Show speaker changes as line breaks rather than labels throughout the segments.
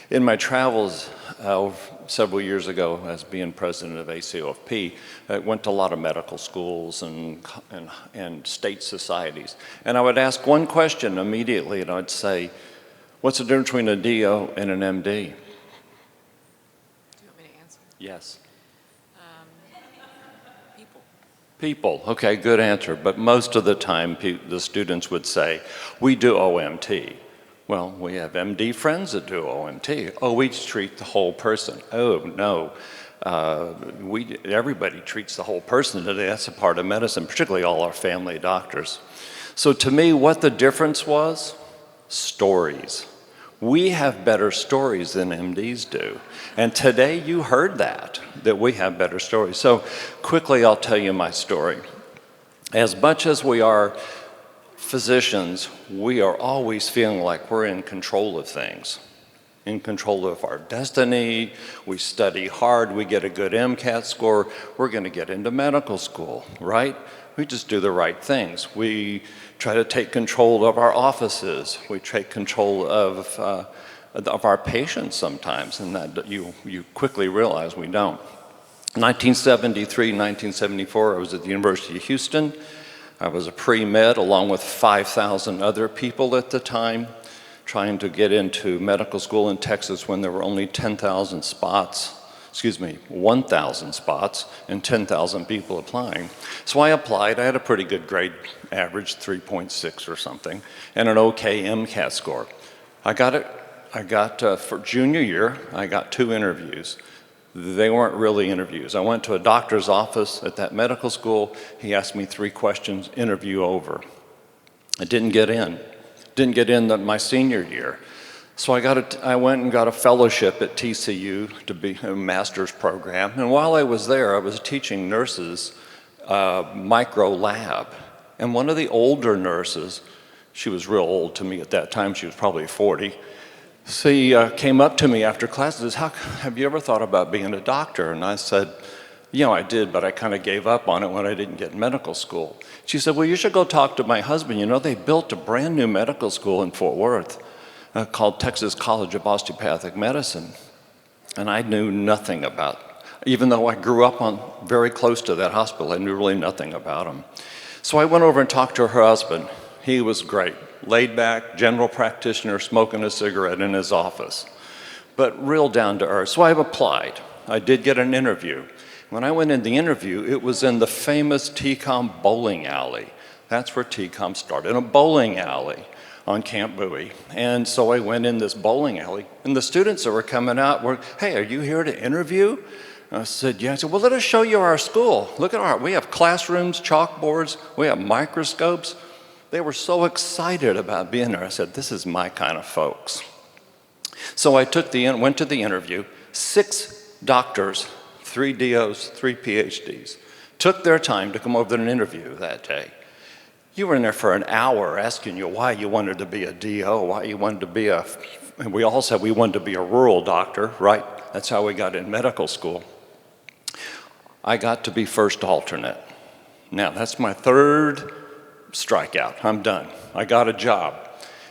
In my travels several years ago as being president of ACOFP, I went to a lot of medical schools and state societies. And I would ask one question immediately, and I'd say, what's the difference between a DO and an MD?
Do you want me to answer?
Yes.
People.
People, okay, good answer. But most of the time, the students would say, we do OMT. Well, we have MD friends that do OMT. Oh, we treat the whole person. Oh, no. Everybody treats the whole person today. That's a part of medicine, particularly all our family doctors. So to me, what the difference was? Stories. We have better stories than MDs do. And today you heard that we have better stories. So quickly, I'll tell you my story. As much as we are physicians, we are always feeling like we're in control of things, in control of our destiny. We study hard, we get a good MCAT score, we're going to get into medical school, right? We just do the right things. We try to take control of our offices. We take control of our patients sometimes, and that you quickly realize we don't. 1973, 1974, I was at the University of Houston. I was a pre-med along with 5,000 other people at the time, trying to get into medical school in Texas when there were only 10,000 spots, 1,000 spots and 10,000 people applying. So I applied. I had a pretty good grade average, 3.6 or something, and an okay MCAT score. For junior year, I got 2 interviews. They weren't really interviews. I went to a doctor's office at that medical school. He asked me 3 questions, interview over. I didn't get in. Didn't get in my senior year. So I went and got a fellowship at TCU to be a master's program. And while I was there, I was teaching nurses micro lab. And one of the older nurses, she was real old to me at that time, she was probably 40, she came up to me after class and says, have you ever thought about being a doctor? And I said, I did, but I kind of gave up on it when I didn't get medical school. She said, well, you should go talk to my husband. They built a brand new medical school in Fort Worth called Texas College of Osteopathic Medicine. And I knew nothing about it. Even though I grew up very close to that hospital, I knew really nothing about them. So I went over and talked to her husband. He was great. Laid back, general practitioner, smoking a cigarette in his office, but real down to earth. So I've applied. I did get an interview. When I went in the interview, it was in the famous TCOM bowling alley. That's where TCOM started, a bowling alley on Camp Bowie. And so I went in this bowling alley, and the students that were coming out were, hey, are you here to interview? And I said, yeah. I said, well, let us show you our school. Look at we have classrooms, chalkboards, we have microscopes. They were so excited about being there. I said, this is my kind of folks. So I went to the interview. 6 doctors, 3 DOs, 3 PhDs, took their time to come over to an interview that day. You were in there for an hour asking you why you wanted to be a DO, why you wanted to be and we all said we wanted to be a rural doctor, right? That's how we got in medical school. I got to be first alternate. Now, that's my 3rd strikeout. I'm done. I got a job.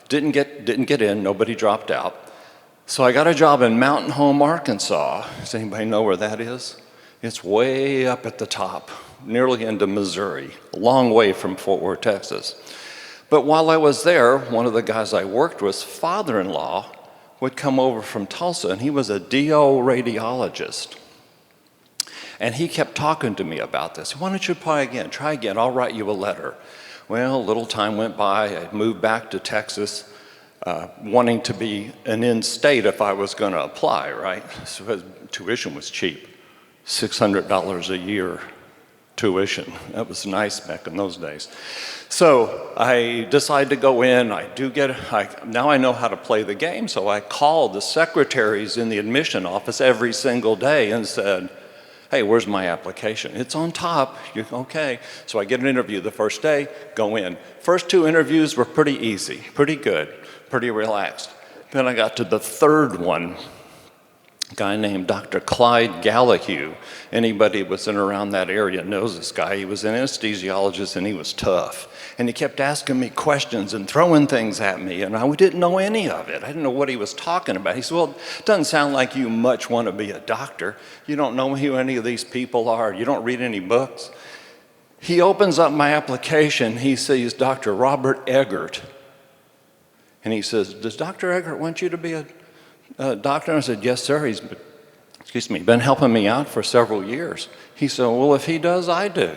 Didn't get in. Nobody dropped out. So I got a job in Mountain Home, Arkansas. Does anybody know where that is? It's way up at the top, nearly into Missouri, a long way from Fort Worth, Texas. But while I was there, one of the guys I worked with, father-in-law, would come over from Tulsa, and he was a DO radiologist. And he kept talking to me about this. Why don't you try again, I'll write you a letter. Well, a little time went by. I moved back to Texas, wanting to be an in-state if I was going to apply, right? So tuition was cheap, $600 a year tuition. That was nice back in those days. So I decided to go in. Now I know how to play the game, so I called the secretaries in the admission office every single day and said, hey, where's my application? It's on top. Okay. So I get an interview the first day, go in. First 2 interviews were pretty easy, pretty good, pretty relaxed. Then I got to the 3rd one, A guy named Dr. Clyde Gallahue. Anybody who was in around that area knows this guy. He was an anesthesiologist and he was tough. And he kept asking me questions and throwing things at me, and I didn't know any of it. I didn't know what he was talking about. He said, well, it doesn't sound like you much want to be a doctor. You don't know who any of these people are. You don't read any books. He opens up my application. He sees Dr. Robert Eggert. And he says, does Dr. Eggert want you to be a doctor? And I said, yes, sir. He's been helping me out for several years. He said, well, if he does, I do.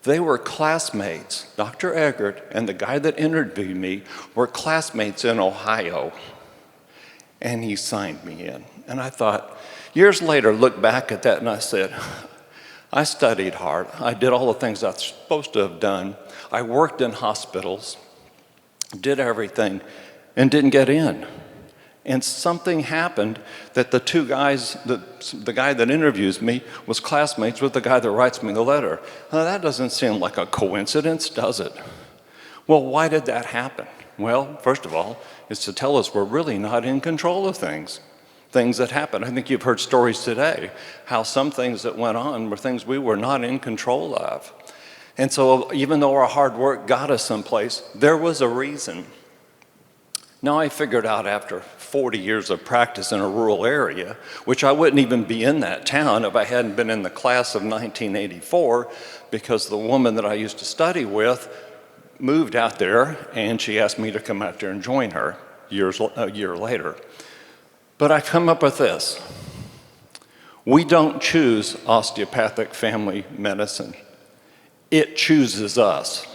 They were classmates. Dr. Eggert and the guy that interviewed me were classmates in Ohio. And he signed me in. And I thought, years later, look back at that and I said, I studied hard. I did all the things I was supposed to have done. I worked in hospitals, did everything, and didn't get in. And something happened that the two guys, the guy that interviews me was classmates with the guy that writes me the letter. Now, that doesn't seem like a coincidence, does it? Well, why did that happen? Well, first of all, it's to tell us we're really not in control of things that happen. I think you've heard stories today, how some things that went on were things we were not in control of. And so even though our hard work got us someplace, there was a reason. Now I figured out after 40 years of practice in a rural area, which I wouldn't even be in that town if I hadn't been in the class of 1984, because the woman that I used to study with moved out there and she asked me to come out there and join her a year later. But I come up with this. We don't choose osteopathic family medicine. It chooses us.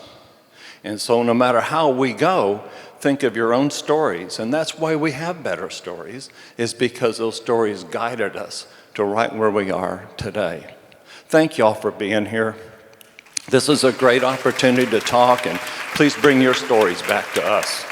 And so no matter how we go, think of your own stories. And that's why we have better stories, is because those stories guided us to right where we are today. Thank y'all for being here. This is a great opportunity to talk, and please bring your stories back to us.